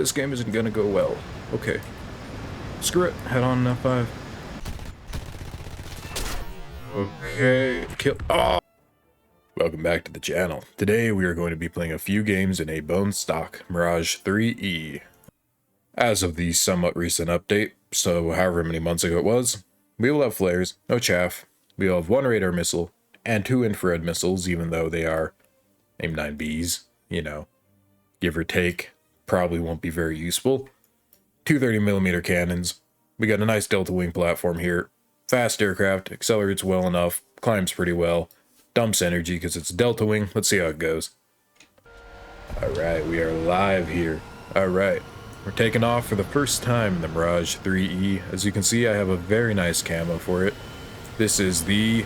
this game isn't gonna go well. Okay. Screw it. Head on F5. Okay. Kill. Oh! Welcome back to the channel. Today we are going to be playing a few games in a bone stock Mirage IIIE. As of the somewhat recent update, so however many months ago it was, we will have flares, no chaff, we will have one radar missile, and 2 infrared missiles, even though they are AIM-9Bs, you know, give or take, probably won't be very useful. 2 30mm cannons, we got a nice delta wing platform here, fast aircraft, accelerates well enough, climbs pretty well, dumps energy because it's delta wing. Let's see how it goes. Alright, we are live here. Alright, we're taking off for the first time in the Mirage IIIE. As you can see, I have a very nice camo for it. This is the...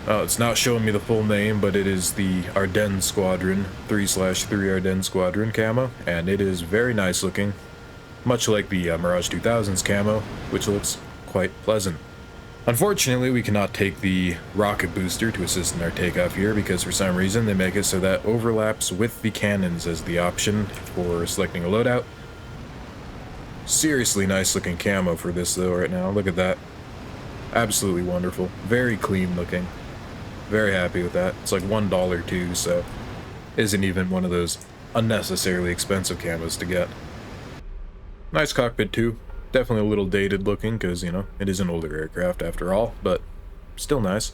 oh, it's not showing me the full name, but it is the Ardennes Squadron, 3/3 Ardennes Squadron camo, and it is very nice looking, much like the Mirage 2000's camo, which looks quite pleasant. Unfortunately, we cannot take the rocket booster to assist in our takeoff here because for some reason they make it so that overlaps with the cannons as the option for selecting a loadout. Seriously nice looking camo for this though right now. Look at that. Absolutely wonderful. Very clean looking. Very happy with that. It's like $1 too, so isn't even one of those unnecessarily expensive camos to get. Nice cockpit too. Definitely a little dated looking because, you know, it is an older aircraft after all, but still nice.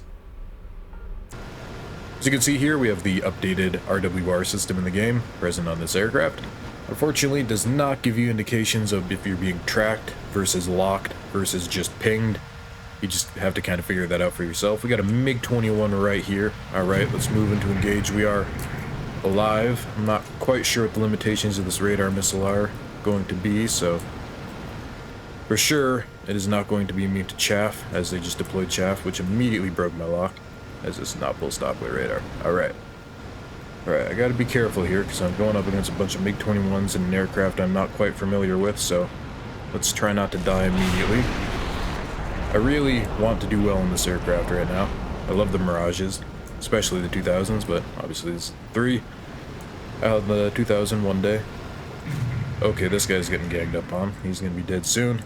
As you can see here, we have the updated RWR system in the game present on this aircraft. Unfortunately, it does not give you indications of if you're being tracked versus locked versus just pinged. You just have to kind of figure that out for yourself. We got a MiG-21 right here. Alright, let's move into engage. We are alive. I'm not quite sure what the limitations of this radar missile are going to be, so... for sure, it is not going to be immune to chaff, as they just deployed chaff, which immediately broke my lock, as it's not full stop with radar. Alright. Alright, I gotta be careful here, because I'm going up against a bunch of MiG-21s in an aircraft I'm not quite familiar with, so let's try not to die immediately. I really want to do well in this aircraft right now. I love the Mirages, especially the 2000s, but obviously this is 3. I'll have the 2000 one day. Okay, this guy's getting ganged up on. He's gonna be dead soon.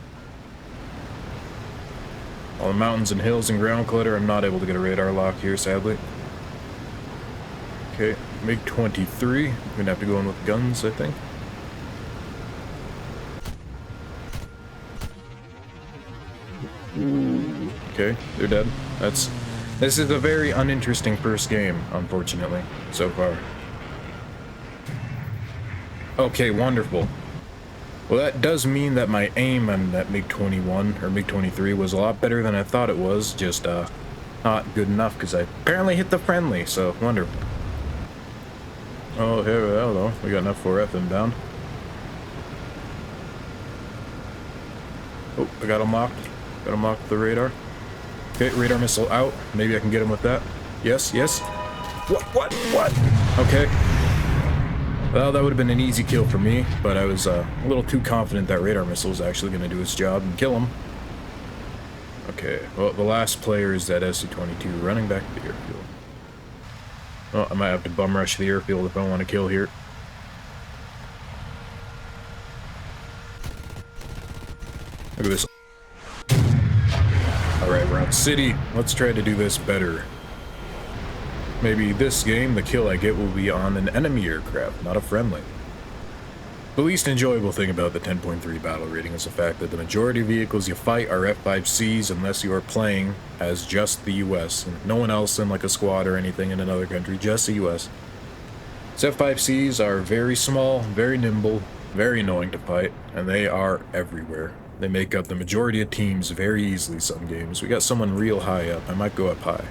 All the mountains and hills and ground clutter, I'm not able to get a radar lock here, sadly. Okay, MiG-23. I'm gonna have to go in with guns, I think. Okay, they're dead. This is a very uninteresting first game, unfortunately, so far. Okay, wonderful. Well, that does mean that my aim on that MiG-21 or MiG-23 was a lot better than I thought it was, just not good enough because I apparently hit the friendly, so wonderful. Oh, hello, we got an F4F inbound. Oh, I got him locked. Got him locked with the radar. Okay, radar missile out. Maybe I can get him with that. Yes, yes. What? Okay. Well, that would have been an easy kill for me, but I was a little too confident that radar missile was actually going to do its job and kill him. Okay, well, the last player is that SC-22 running back to the airfield. Well, I might have to bum rush the airfield if I want to kill here. Look at this. Alright, we're on city. Let's try to do this better. Maybe this game, the kill I get will be on an enemy aircraft, not a friendly. The least enjoyable thing about the 10.3 battle rating is the fact that the majority of vehicles you fight are F5Cs unless you are playing as just the US, and no one else in like a squad or anything in another country, just the US. So F5Cs are very small, very nimble, very annoying to fight, and they are everywhere. They make up the majority of teams very easily some games. We got someone real high up. I might go up high.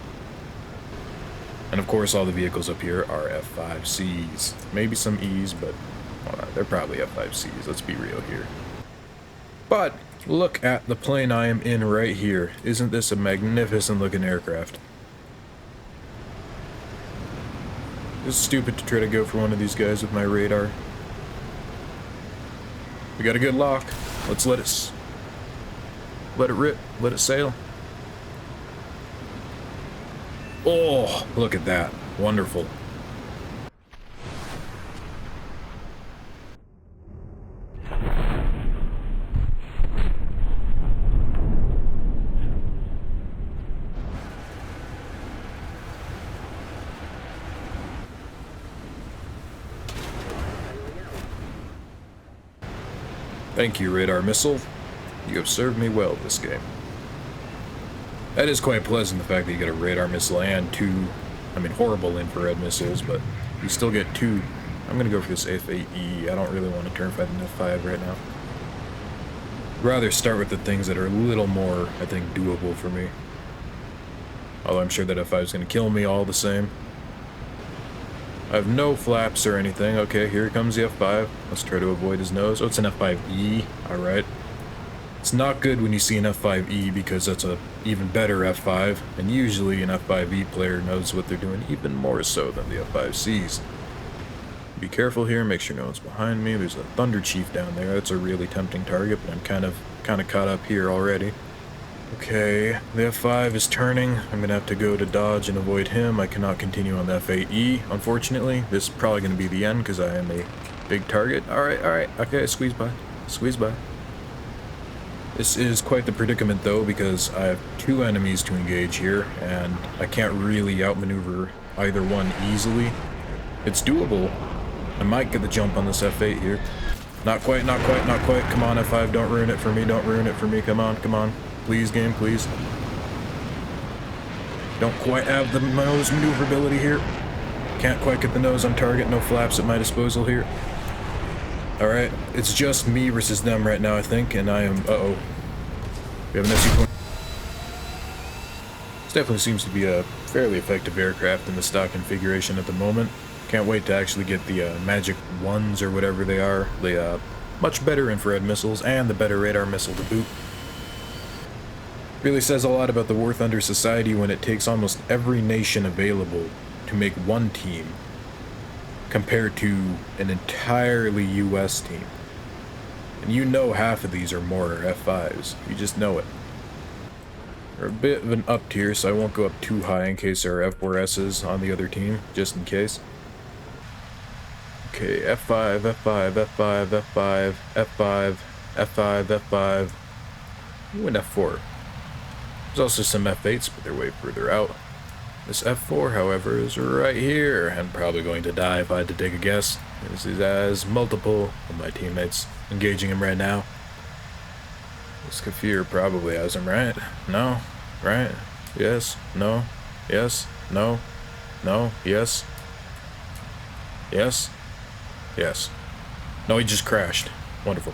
And of course, all the vehicles up here are F5Cs. Maybe some E's, but they're probably F5Cs. Let's be real here. But look at the plane I am in right here. Isn't this a magnificent looking aircraft? It's stupid to try to go for one of these guys with my radar. We got a good lock. Let's let it rip. Let it sail. Oh, look at that. Wonderful. Thank you, radar missile. You have served me well this game. That is quite pleasant, the fact that you get a radar missile and two, horrible infrared missiles, but you still get two. I'm gonna go for this F8E. I don't really want to turn fight an F5 right now. I'd rather start with the things that are a little more, I think, doable for me. Although I'm sure that F5 is gonna kill me all the same. I have no flaps or anything. Okay, here comes the F5. Let's try to avoid his nose. Oh, it's an F5E. Alright. It's not good when you see an F5E because that's a even better F5, and usually an F5E player knows what they're doing even more so than the F5Cs. Be careful here, make sure no one's behind me. There's a Thunder Chief down there. That's a really tempting target, but I'm kind of caught up here already. Okay, the F5 is turning. I'm gonna have to go to dodge and avoid him. I cannot continue on the F8E, unfortunately. This is probably gonna be the end because I am a big target. Alright, okay, squeeze by. This is quite the predicament though, because I have two enemies to engage here, and I can't really outmaneuver either one easily. It's doable. I might get the jump on this F8 here. Not quite. Come on, F5, don't ruin it for me, come on. Please, game, please. Don't quite have the nose maneuverability here. Can't quite get the nose on target, no flaps at my disposal here. Alright, it's just me versus them right now, I think, and I am... Uh-oh. We have an SU point. This definitely seems to be a fairly effective aircraft in the stock configuration at the moment. Can't wait to actually get the Magic 1s or whatever they are. The much better infrared missiles and the better radar missile to boot. Really says a lot about the War Thunder Society when it takes almost every nation available to make one team compared to an entirely US team. And you know half of these are mortar F5s. You just know it. They're a bit of an up tier, so I won't go up too high in case there are F4Ss on the other team, just in case. Okay, F5, F5, F5, F5, F5, F5, F5. Ooh, an F4. There's also some F8s, but they're way further out. This F4, however, is right here, and probably going to die if I had to take a guess. This is as multiple of my teammates engaging him right now. This Kafir probably has him, right? No? Right? Yes? No? Yes? No? No? Yes? Yes? Yes. No, he just crashed. Wonderful.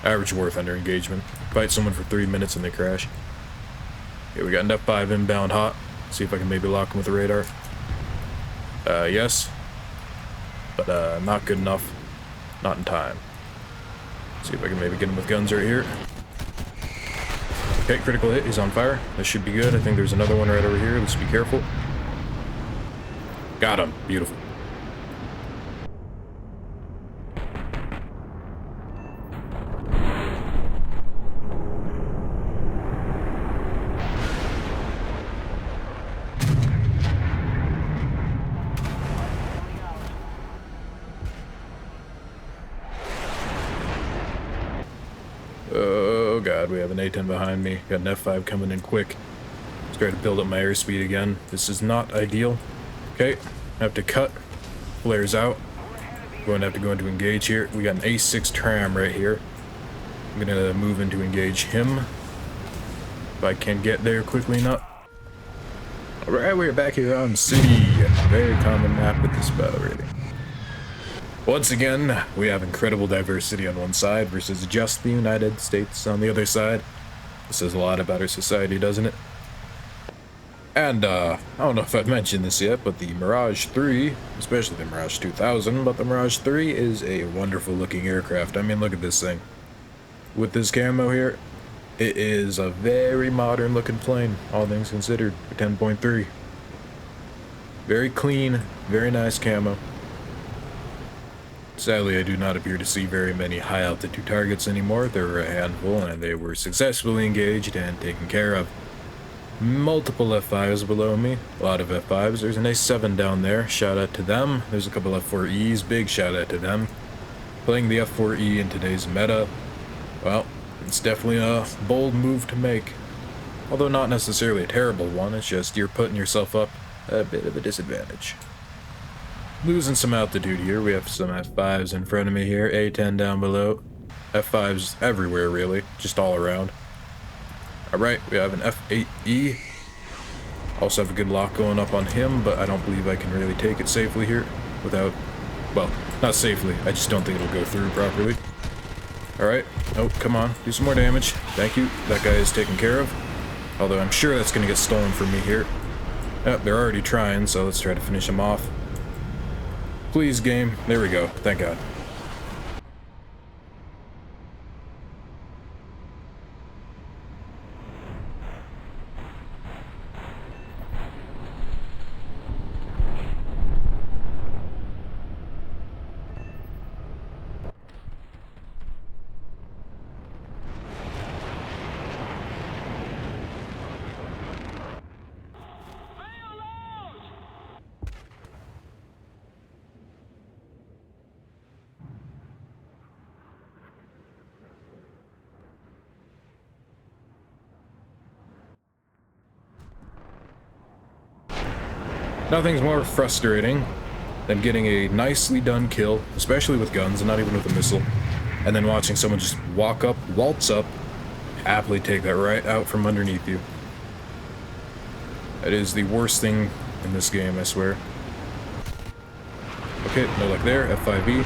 Average War Thunder engagement. Fight someone for 3 minutes and they crash. Okay, we got an F5 inbound hot. See if I can maybe lock him with the radar. Yes. But, not good enough. Not in time. See if I can maybe get him with guns right here. Okay, critical hit. He's on fire. This should be good. I think there's another one right over here. Let's be careful. Got him. Beautiful. Oh god, we have an A-10 behind me. Got an F5 coming in quick. Let's try to build up my airspeed again. This is not ideal. Okay, I have to cut. Flares out. Going to have to go into engage here. We got an A6 tram right here. I'm gonna move in to engage him. If I can get there quickly enough. Alright, we're back here on City. Very common map with this battle rating. Once again, we have incredible diversity on one side versus just the United States on the other side. This says a lot about our society, doesn't it? And, I don't know if I've mentioned this yet, but the Mirage III, especially the Mirage 2000, but the Mirage III is a wonderful looking aircraft. I mean, look at this thing. With this camo here, it is a very modern looking plane, all things considered, for 10.3. Very clean, very nice camo. Sadly, I do not appear to see very many high-altitude targets anymore. There were a handful, and they were successfully engaged and taken care of. Multiple F5s below me. A lot of F5s. There's an A7 down there. Shout out to them. There's a couple F4Es. Big shout out to them. Playing the F4E in today's meta, well, it's definitely a bold move to make. Although not necessarily a terrible one. It's just you're putting yourself up at a bit of a disadvantage. Losing some altitude here. We have some F5s in front of me here. A10 down below. F5s everywhere, really, just all around. Alright, we have an F8E. Also have a good lock going up on him, but I don't believe I can really take it safely here without, well, not safely, I just don't think it'll go through properly. Alright, oh, come on, do some more damage. Thank you, that guy is taken care of. Although I'm sure that's gonna get stolen from me here. Oh, they're already trying, so let's try to finish him off. Please, game. There we go, thank God. Nothing's more frustrating than getting a nicely done kill, especially with guns and not even with a missile, and then watching someone just walk up, waltz up, happily take that right out from underneath you. That is the worst thing in this game, I swear. Okay, no luck there, F5E.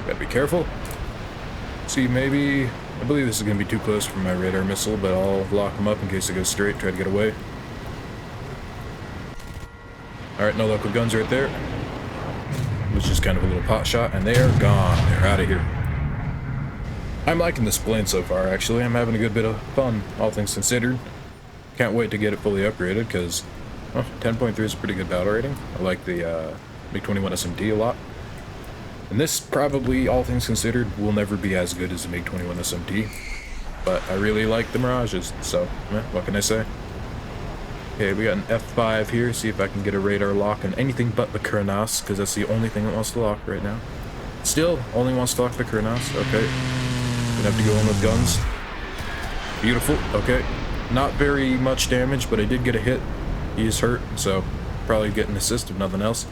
Gotta be careful. See, maybe, I believe this is gonna be too close for my radar missile, but I'll lock him up in case it goes straight, try to get away. Alright, no luck with guns right there. Which is kind of a little pot shot, and they are gone. They're out of here. I'm liking this plane so far, actually. I'm having a good bit of fun, all things considered. Can't wait to get it fully upgraded, because 10.3 is a pretty good battle rating. I like the MiG-21 SMD a lot. And this probably, all things considered, will never be as good as the MiG-21 SMD. But I really like the Mirages, so what can I say? Okay, we got an F5 here, see if I can get a radar lock on anything but the Kurnas, because that's the only thing that wants to lock right now. Still, only wants to lock the Kurnas, okay. Gonna have to go in with guns. Beautiful, okay. Not very much damage, but I did get a hit. He is hurt, so probably get an assist if nothing else.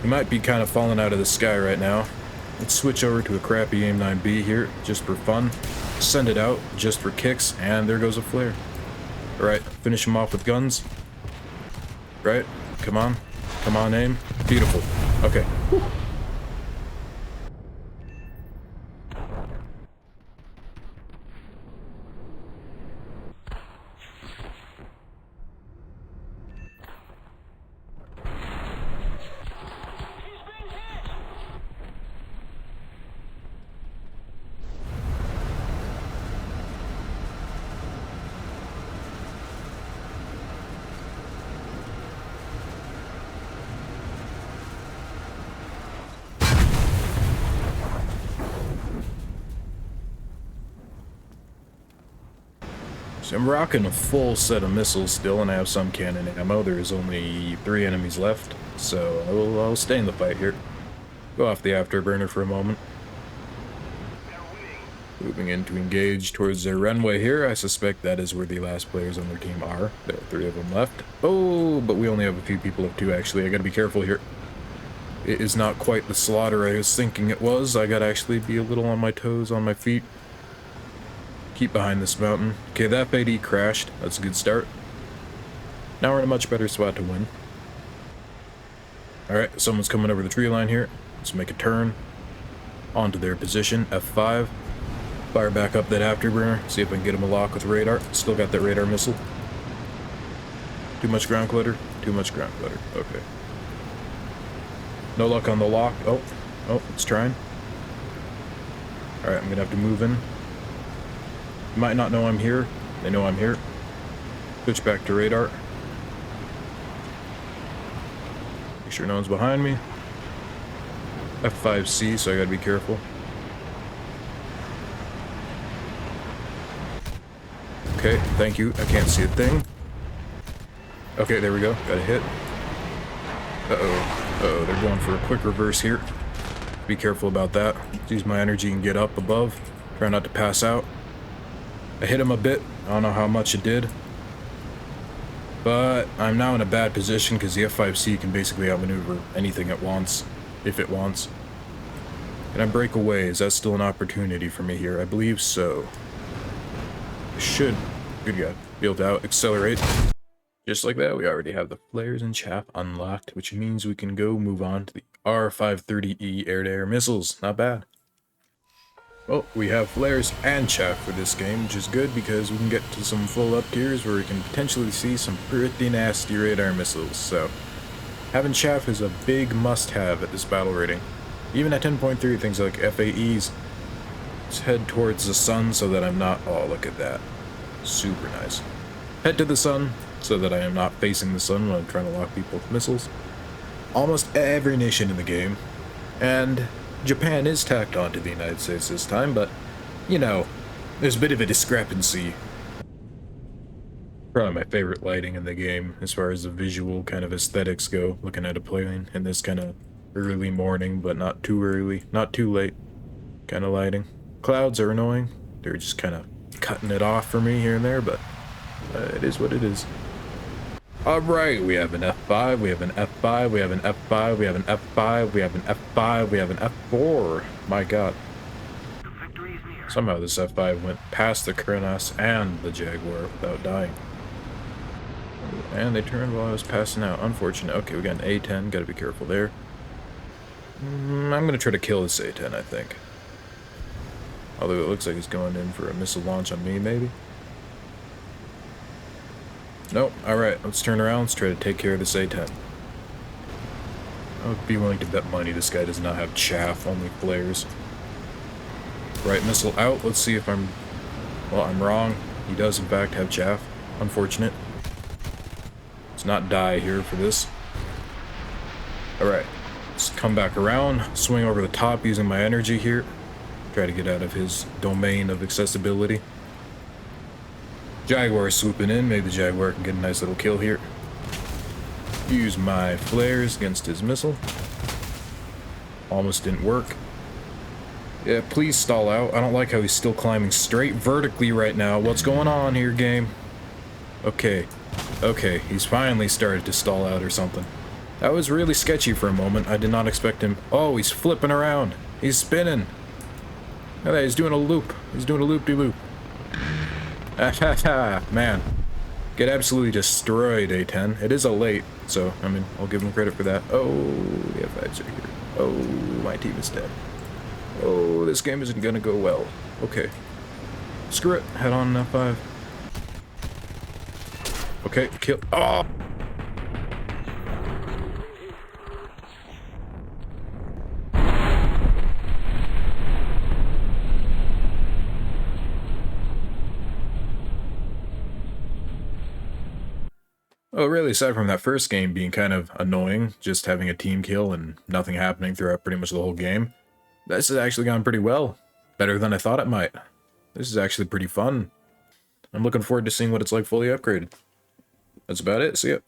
He might be kind of falling out of the sky right now. Let's switch over to a crappy AIM-9B here, just for fun. Send it out, just for kicks, and there goes a flare. Alright, finish him off with guns. Right, come on. Come on, aim. Beautiful. Okay. Whew. So I'm rocking a full set of missiles still, and I have some cannon ammo. There is only 3 enemies left, so I'll stay in the fight here. Go off the afterburner for a moment. Moving in to engage towards their runway here. I suspect that is where the last players on their team are. There are 3 of them left. Oh, but we only have a few people of 2 actually. I gotta be careful here. It is not quite the slaughter I was thinking it was. I gotta actually be a little on my toes, on my feet. Keep behind this mountain. Okay, that F8E crashed. That's a good start. Now we're in a much better spot to win. Alright, someone's coming over the tree line here. Let's make a turn. Onto their position, F5. Fire back up that afterburner. See if I can get him a lock with radar. Still got that radar missile. Too much ground clutter? Too much ground clutter. Okay. No luck on the lock. Oh, it's trying. Alright, I'm gonna have to move in. Might not know I'm here. They know I'm here. Switch back to radar. Make sure no one's behind me. F5C, so I gotta be careful. Okay, thank you. I can't see a thing. Okay, there we go. Got a hit. Uh-oh, they're going for a quick reverse here. Be careful about that. Use my energy and get up above. Try not to pass out. I hit him a bit. I don't know how much it did. But I'm now in a bad position because the F5C can basically outmaneuver anything it wants, if it wants. Can I break away? Is that still an opportunity for me here? I believe so. I should, good God, be able to accelerate. Just like that, we already have the flares and chaff unlocked, which means we can go move on to the R530E air-to-air missiles. Not bad. Well, we have flares and chaff for this game, which is good because we can get to some full up tiers where we can potentially see some pretty nasty radar missiles, so having chaff is a big must-have at this battle rating. Even at 10.3, things like FAEs. Let's head towards the sun so that I'm not... Oh, look at that. Super nice. Head to the sun so that I am not facing the sun when I'm trying to lock people with missiles. Almost every nation in the game. And Japan is tacked onto the United States this time, but, you know, there's a bit of a discrepancy. Probably my favorite lighting in the game as far as the visual kind of aesthetics go, looking at a plane in this kind of early morning, but not too early, not too late kind of lighting. Clouds are annoying. They're just kind of cutting it off for me here and there, but it is what it is. Alright, we have an F5, we have an F5, we have an F5, we have an F5, we have an F5, we have an F4. My god. Somehow this F5 went past the Kronos and the Jaguar without dying. And they turned while I was passing out. Unfortunate. Okay, we got an A10. Gotta be careful there. I'm gonna try to kill this A10, I think. Although it looks like he's going in for a missile launch on me, maybe. Nope. Alright, let's turn around. Let's try to take care of this A10. I would be willing to bet money this guy does not have chaff, only flares. Right missile out. Let's see if I'm... Well, I'm wrong. He does, in fact, have chaff. Unfortunate. Let's not die here for this. Alright. Let's come back around. Swing over the top using my energy here. Try to get out of his domain of accessibility. Jaguar swooping in. Maybe the Jaguar can get a nice little kill here. Use my flares against his missile. Almost didn't work. Yeah, please stall out. I don't like how he's still climbing straight vertically right now. What's going on here, game? Okay. Okay, he's finally started to stall out or something. That was really sketchy for a moment. I did not expect him. Oh, he's flipping around. He's spinning. Look at that, he's doing a loop. He's doing a loop-de-loop. Man. Get absolutely destroyed, A10. It is a late, so, I mean, I'll give him credit for that. Oh, the F5s are here. Oh, my team is dead. Oh, this game isn't gonna go well. Okay. Screw it. Head on F5. Okay, kill. Oh! Oh, really, aside from that first game being kind of annoying, just having a team kill and nothing happening throughout pretty much the whole game, this has actually gone pretty well. Better than I thought it might. This is actually pretty fun. I'm looking forward to seeing what it's like fully upgraded. That's about it. See ya.